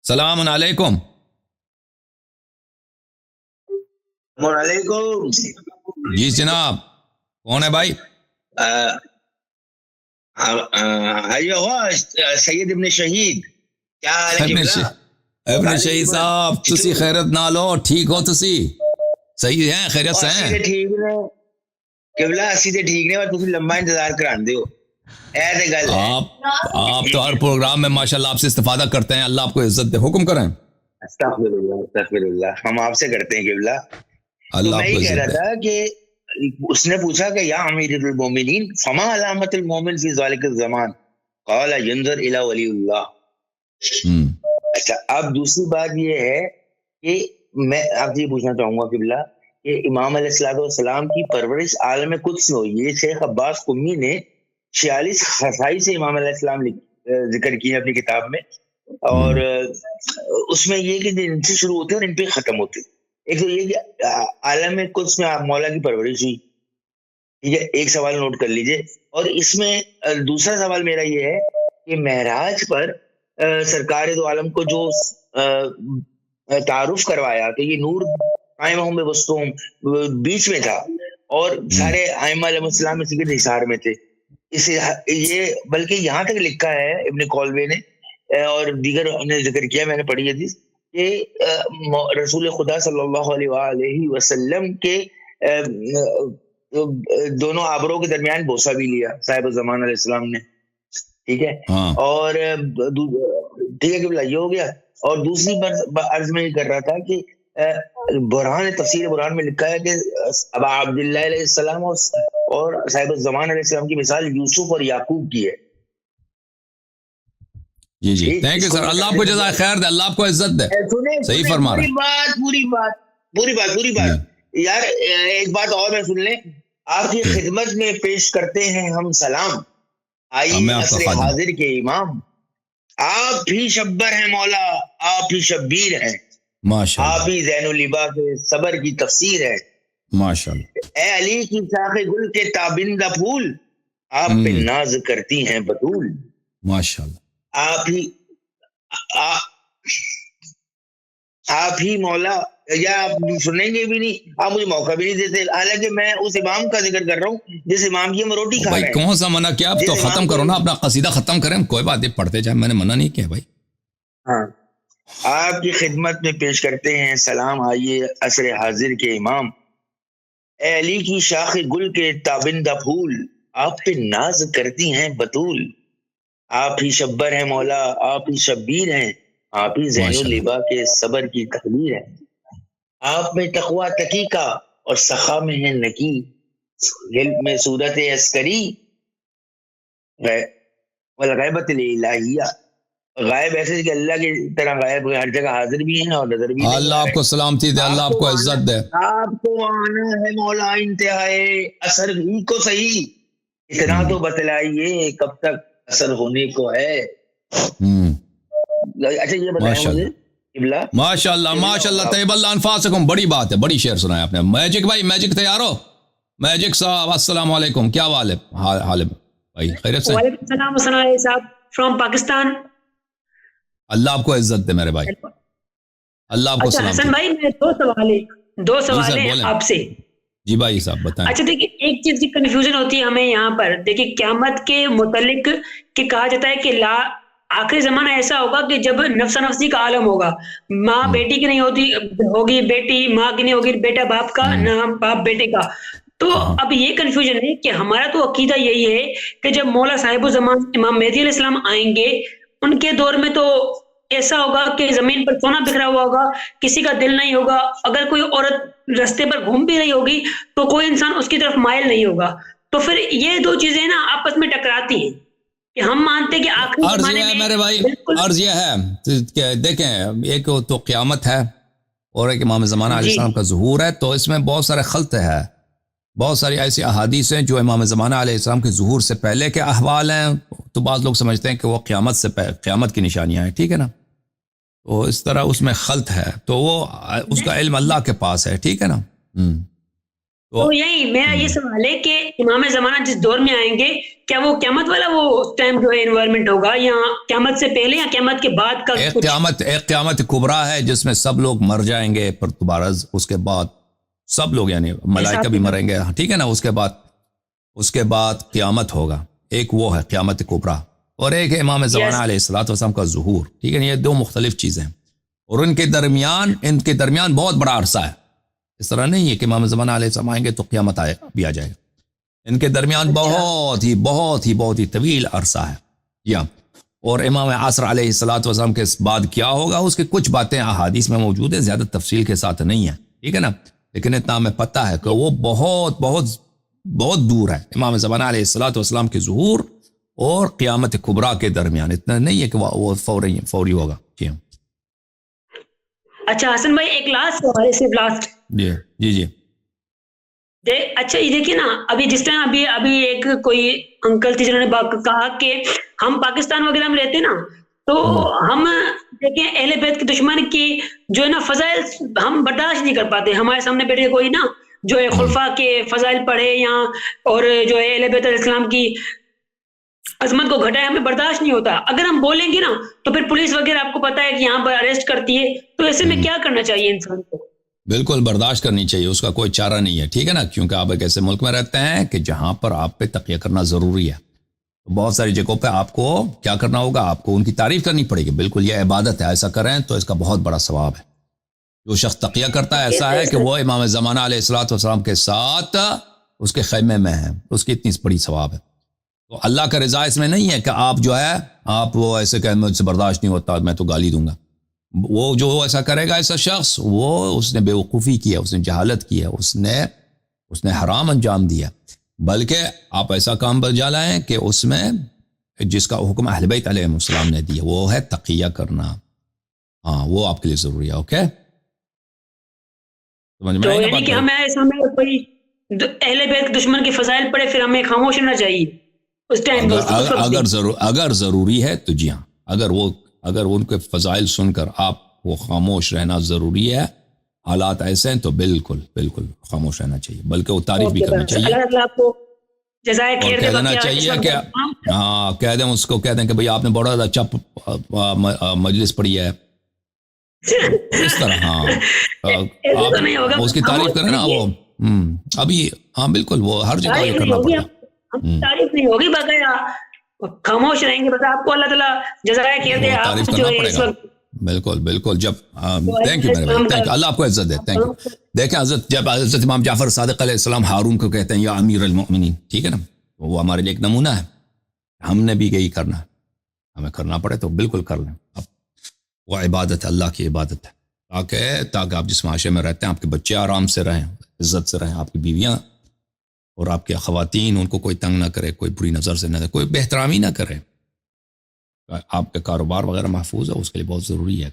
سلام علیکم. وعلیکم. جی جناب, کون ہے بھائی؟ سید ابن شہید. کیا حال ہے قبلہ؟ ابن شہید صاحب تسی خیرت نالو, ٹھیک ہو تسی؟ صحیح ہیں, خیرت سے ہیں؟ ٹھیک نے قبلہ, اسی تے ٹھیک نے, اور تسی لمبا انتظار کراندے ہو. اے تے گل ہے, آپ تو ہر پروگرام میں ماشاءاللہ آپ سے استفادہ کرتے ہیں. اللہ آپ کو عزت دے, حکم کریں. استغفر اللہ, ہم آپ سے کرتے ہیں قبلہ. تو اللہ میں آپ کو یہ کہہ رہا عزت دے. تھا کہ اس نے پوچھا کہ یا امیر المومنین فما علامت المومن فی ذالک الزمان, قال ینظر الی ولی اللہ. اچھا, اب دوسری بات یہ ہے کہ میں آپ سے یہ پوچھنا چاہوں گا قبلہ کہ امام علیہ السلام کی پرورش عالم قدس میں ہوئی ہے. شیخ عباس قمی نے 46 خصائص امام علیہ السلام ذکر کی ہے اپنی کتاب میں, اور اس میں یہ کہ ان سے شروع ہوتے ہیں اور ان پہ ختم ہوتے ہیں. ایک تو یہ کہ عالم قدس میں مولا کی پرورش ہوئی, ٹھیک ہے, ایک سوال نوٹ کر لیجئے. اور اس میں دوسرا سوال میرا یہ ہے کہ معراج پر سرکار دو عالم کو جو تعارف کروایا کہ یہ نور قائم ہوں بے وسطہم بیچ میں تھا, اور سارے ائمہ علیہ السلام اسی کے نثار میں تھے. اسے یہ بلکہ یہاں تک لکھا ہے ابن کولوے نے اور دیگر نے ذکر کیا, میں نے پڑھی حدیث, کہ رسول خدا صلی اللہ علیہ وآلہ وسلم کے دونوں آبروں کے درمیان بوسہ بھی لیا صاحب زمان علیہ السلام نے, ٹھیک ہے. اور ٹھیک ہے کہ یہ ہو گیا. اور دوسری عرض میں یہ کر رہا تھا کہ برہان تفسیر برہان میں لکھا ہے کہ ابا عبداللہ علیہ السلام اور صاحب الزمان علیہ السلام کی مثال یوسف اور یعقوب کی ہے. جی جی, تھینک یو سر, اللہ آپ کو جزائے خیر دے, اللہ آپ کو عزت دے. صحیح فرما رہے ہیں. پوری بات یار, ایک بات اور میں سن لیں, آپ کی خدمت میں پیش کرتے ہیں ہم سلام, آئیے عصر حاضر کے امام. آپ بھی شبر ہیں مولا, آپ ہی شبیر ہیں, آپ ہی زین العبا کے صبر کی تفسیر ہے. ماشاءاللہ. اے علی کی شاخ گل کے تابندہ پھول, آپ پہ ناز کرتی ہیں بطول. ماشاءاللہ. آپ ہی مولا, یا آپ سنیں گے بھی نہیں, آپ مجھے موقع بھی نہیں دیتے, حالانکہ میں اس امام کا ذکر کر رہا ہوں جس امام کی ہم روٹی کھا رہے ہیں. کون سا منع کیا, آپ تو ختم کرو نا, اپنا قصیدہ ختم کریں, کوئی بات نہیں, پڑھتے جائیں, میں نے منع نہیں کیا بھائی. ہاں, آپ کی خدمت میں پیش کرتے ہیں سلام, آئیے عصر حاضر کے امام. اے علی کی شاخ گل کے تابندہ پھول, آپ پہ ناز کرتی ہیں بطول. آپ ہی شبر ہیں مولا, آپ ہی شبیر ہیں, آپ ہی زین العبا کے صبر کی تقدیر ہے. آپ میں تقوی تقی کا اور سخا میں ہے نکی, علم میں صورت عسکری والغیبت الہیہ. غائب ایسے کہ اللہ کی طرح غائب ہر جگہ حاضر بھی ہیں اور نظر بھی نہیں. اللہ آپ کو سلامتی دے, اللہ آپ کو عزت دے. آپ کو آنا ہے مولا انتہائے اثر بھی کو صحیح, اتنا تو بتلائیے کب تک اثر ہونے کو ہے. اچھا یہ بتائیں مجھے ماشاءاللہ ماشاءاللہ, طیب اللہ انفاسکم, بڑی بات ہے, بڑی شعر سنایا آپ نے. میجک بھائی, میجک تیار ہو؟ میجک صاحب السلام علیکم, کیا حال ہے بھائی, خیریت سے؟ وعلیکم السلام. حسن علی صاحب فرام پاکستان. اللہ آپ کو عزت دے میرے بھائی, اللہ آپ کو اچھا سلامتی. حسن بھائی, میں دو سوال ہیں آپ سے. جی بھائی صاحب بتائیں. اچھا دیکھیے, ایک چیز کی کنفیوژن ہوتی ہے ہمیں یہاں پر. دیکھیے قیامت کے متعلق کہ کہا جاتا ہے کہ آخری زمانہ ایسا ہوگا کہ جب نفس نفسی کا عالم ہوگا, ماں بیٹی کی نہیں ہوگی, بیٹی ماں کی نہیں ہوگی, بیٹا باپ کا, نہ باپ بیٹے کا. تو اب یہ کنفیوژن ہے کہ ہمارا تو عقیدہ یہی ہے کہ جب مولا صاحب الزمان امام مہدی علیہ السلام آئیں گے, ان کے دور میں تو ایسا ہوگا کہ زمین پر سونا بکھرا ہوا ہوگا, کسی کا دل نہیں ہوگا. اگر کوئی عورت رستے پر گھوم بھی رہی ہوگی تو کوئی انسان اس کی طرف مائل نہیں ہوگا. تو پھر یہ دو چیزیں نا آپس میں ٹکراتی ہیں کہ ہم مانتے کہ آخری زمانے میں میرے بھائی عرض یہ ہے کہ دیکھیں, ایک تو قیامت ہے اور ایک امام زمانہ علیہ السلام کا ظہور ہے, تو اس میں بہت سارے خلط ہے. بہت ساری ایسی احادیث ہیں جو امام زمانہ علیہ السلام کے ظہور سے پہلے کے احوال ہیں, تو بعض لوگ سمجھتے ہیں کہ وہ قیامت کی نشانیاں ہیں, ٹھیک ہے نا. تو اس طرح اس میں خلط ہے, تو وہ اس کا علم اللہ کے پاس ہے, ٹھیک ہے نا. تو یہی میرا یہ سوال ہے کہ امام زمانہ جس دور میں آئیں گے کیا وہ قیامت والا وہ ٹائم جو ہے انوائرمنٹ ہوگا یا قیامت سے پہلے یا قیامت کے بعد کا ایک قیامت کبریٰ ہے جس میں سب لوگ مر جائیں گے پر دوبارہ اس کے بعد سب لوگ یعنی ملائکہ بھی مریں گے, ٹھیک ہے نا. اس کے بعد قیامت ہوگا. ایک وہ ہے قیامت کبریٰ اور ایک ہے امام زمانہ علیہ الصلوۃ والسلام کا ظہور, ٹھیک ہے. یہ دو مختلف چیزیں ہیں اور ان کے درمیان بہت بڑا عرصہ ہے. اس طرح نہیں ہے کہ امام زمانہ علیہ السلام آئیں گے تو قیامت بھی آ جائے گا. ان کے درمیان بہت ہی طویل عرصہ ہے. یا اور امام عصر علیہ الصلوۃ والسلام کے بعد کیا ہوگا اس کی کچھ باتیں احادیث میں موجود ہیں, زیادہ تفصیل کے ساتھ نہیں ہے, ٹھیک ہے نا. لیکن اتنا ہمیں پتہ ہے کہ وہ بہت دور ہے امام زمانہ علیہ الصلوۃ والسلام کے ظہور اور قیامت کبریٰ کے درمیان. اتنا نہیں ہے کہ وہ فوری ہوگا. اچھا حسن بھائی ایک لاسٹ سوال ہے, صرف لاسٹ. جی اچھا یہ دیکھیے نا, ابھی جس ٹائم ابھی ایک کوئی انکل تھے جنہوں نے کہا کہ ہم پاکستان وغیرہ میں رہتے نا تو ہم دیکھیں اہل بیت کے دشمن کی جو ہے نا فضائل ہم برداشت نہیں کر پاتے. ہمارے سامنے بیٹھے کوئی نا جو ہے خلفاء کے فضائل پڑھے یا اور جو ہے اہل بیت علیہ السلام کی عظمت کو گھٹائے, ہمیں برداشت نہیں ہوتا. اگر ہم بولیں گے نا تو پھر پولیس وغیرہ آپ کو پتا ہے کہ یہاں پر اریسٹ کرتی ہے, تو ایسے میں کیا کرنا چاہیے انسان کو؟ بالکل برداشت کرنی چاہیے, اس کا کوئی چارہ نہیں ہے, ٹھیک ہے نا. کیونکہ آپ ایک ایسے ملک میں رہتے ہیں کہ جہاں پر آپ پہ تقیہ کرنا ضروری ہے. بہت ساری جگہوں پہ آپ کو کیا کرنا ہوگا, آپ کو ان کی تعریف کرنی پڑے گی. بالکل یہ عبادت ہے, ایسا کریں تو اس کا بہت بڑا ثواب ہے. جو شخص تقیہ کرتا ہے ایسا ہے کہ وہ امام زمانہ علیہ الصلوۃ والسلام کے ساتھ اس کے خیمے میں ہے, اس کی اتنی بڑی ثواب ہے. تو اللہ کا رضا اس میں نہیں ہے کہ آپ جو ہے آپ وہ ایسے کہ مجھ سے برداشت نہیں ہوتا میں تو گالی دوں گا. وہ جو ایسا کرے گا ایسا شخص اس نے بیوقوفی کیا, اس نے جہالت کیا, اس نے حرام انجام دیا. بلکہ آپ ایسا کام بجا لائیں کہ اس میں جس کا حکم اہل بیت علیہ السلام نے دیا وہ ہے تقیہ کرنا. ہاں وہ آپ کے لیے ضروری ہے. اوکے تو یعنی کہ ہمیں کوئی اہل بیت دشمن کے فضائل پڑے پھر ہمیں خاموش رہنا چاہیے اس ٹائم. اگر ضروری ہے تو جی ہاں, اگر ان کے فضائل سن کر آپ کو خاموش رہنا ضروری ہے, حالات ایسے ہیں تو بالکل خاموش رہنا چاہیے. بلکہ وہ تعریف بھی کرنی چاہیے. اللہ آپ کو جزائے خیر دے. کہہ دینا چاہیے کہ ہاں کہہ دیں اس کو, کہہ دیں کہ بھئی آپ نے بڑا اچھا مجلس پڑھی ہے اس طرح. ہاں آپ اس کی تعریف کریں نا. وہ ابھی ہاں بالکل وہ ہر جگہ یہ کرنا پڑتا ہے. تعریف نہیں ہوگی باقاعدہ خاموش رہیں گے, بس آپ کو اللہ تعالیٰ جزائے خیر دے. تعریف کرنا پڑے گا. بالکل جب تھینک یو میرے بھائی, تھینک یو, اللہ آپ کو عزت دے. Thank you. دیکھیں جب حضرت امام جعفر صادق علیہ السلام ہارون کو کہتے ہیں یا امیر المؤمنین, ٹھیک ہے نا, وہ ہمارے لیے ایک نمونہ ہے. ہم نے بھی یہی کرنا ہے, ہمیں کرنا پڑے تو بالکل کر لیں. اب وہ عبادت ہے, اللہ کی عبادت ہے, تاکہ آپ جس معاشرے میں رہتے ہیں آپ کے بچے آرام سے رہیں, عزت سے رہیں, آپ کی بیویاں اور آپ کے خواتین ان کو کوئی تنگ نہ کرے, کوئی بری نظر سے نہ کرے, کوئی بے احترامی نہ کرے. آپ کا کاروبار وغیرہ محفوظ ہے, اس کے لیے بہت ضروری ہے,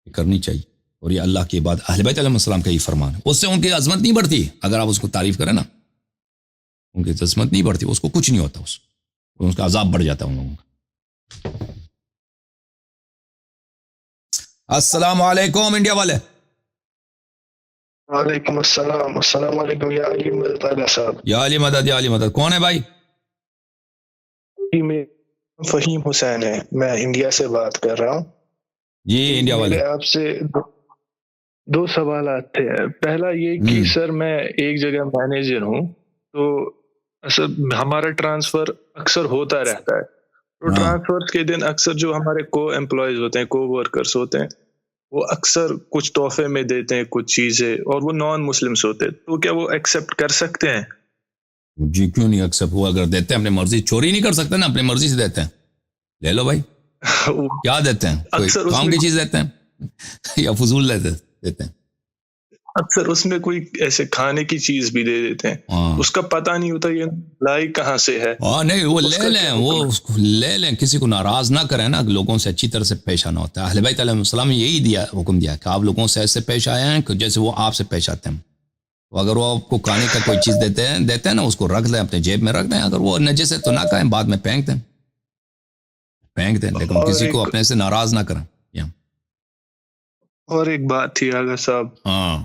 یہ کرنی چاہیے. اور یہ اللہ کی بات اہل بیت علیہ السلام کا ہی فرمان ہے. اس سے ان کی عظمت نہیں بڑھتی. اگر آپ اس کو تعریف کریں نا, ان کی عظمت نہیں بڑھتی, اس کو کچھ نہیں ہوتا, اس کا عذاب بڑھ جاتا ہے ان لوگوں کا. السلام علیکم انڈیا والے. وعلیکم السلام. السلام علیکم یا علی مدد صاحب. یا علی مدد. کون ہے بھائی؟ میں فہیم حسین ہے, میں انڈیا سے بات کر رہا ہوں. جی انڈیا والے. آپ سے دو سوالات تھے. پہلا یہ کہ سر میں ایک جگہ مینیجر ہوں, تو ہمارا ٹرانسفر اکثر ہوتا رہتا ہے. تو ٹرانسفر کے دن اکثر جو ہمارے کو امپلائیز ہوتے ہیں, کو ورکرز ہوتے ہیں, وہ اکثر کچھ تحفے میں دیتے ہیں کچھ چیزیں, اور وہ نان مسلمس ہوتے ہیں, تو کیا وہ ایکسیپٹ کر سکتے ہیں؟ جی کیوں نہیں ایکسیپٹ. وہ اگر دیتے ہیں اپنی مرضی, چوری نہیں کر سکتے نا, اپنی مرضی سے دیتے ہیں, لے لو بھائی. کیا دیتے ہیں, کوئی کام کی چیز دیتے ہیں یا فضول دیتے ہیں؟ اکثر اس میں کوئی ایسے کھانے کی چیز بھی دے دیتے ہیں, اس کا پتہ نہیں ہوتا یہ لائی کہاں سے ہے. نہیں وہ لے لیں, کسی کو ناراض نہ کریں نا, لوگوں سے اچھی طرح سے پیش آنا ہوتا ہے. اہل بیت علیہ السلام نے یہی حکم دیا کہ آپ لوگوں سے ایسے پیش آئے ہیں کہ جیسے وہ آپ سے پیش آتے ہیں. تو اگر وہ آپ کو کھانے کا کوئی چیز دیتے ہیں نا, اس کو رکھ دیں, اپنے جیب میں رکھ دیں. اگر وہ نجس ہے تو نہ کھائیں, بعد میں پھینک دیں, لیکن کسی کو اپنے سے ناراض نہ کریں. اور ایک بات تھی آغا صاحب, ہاں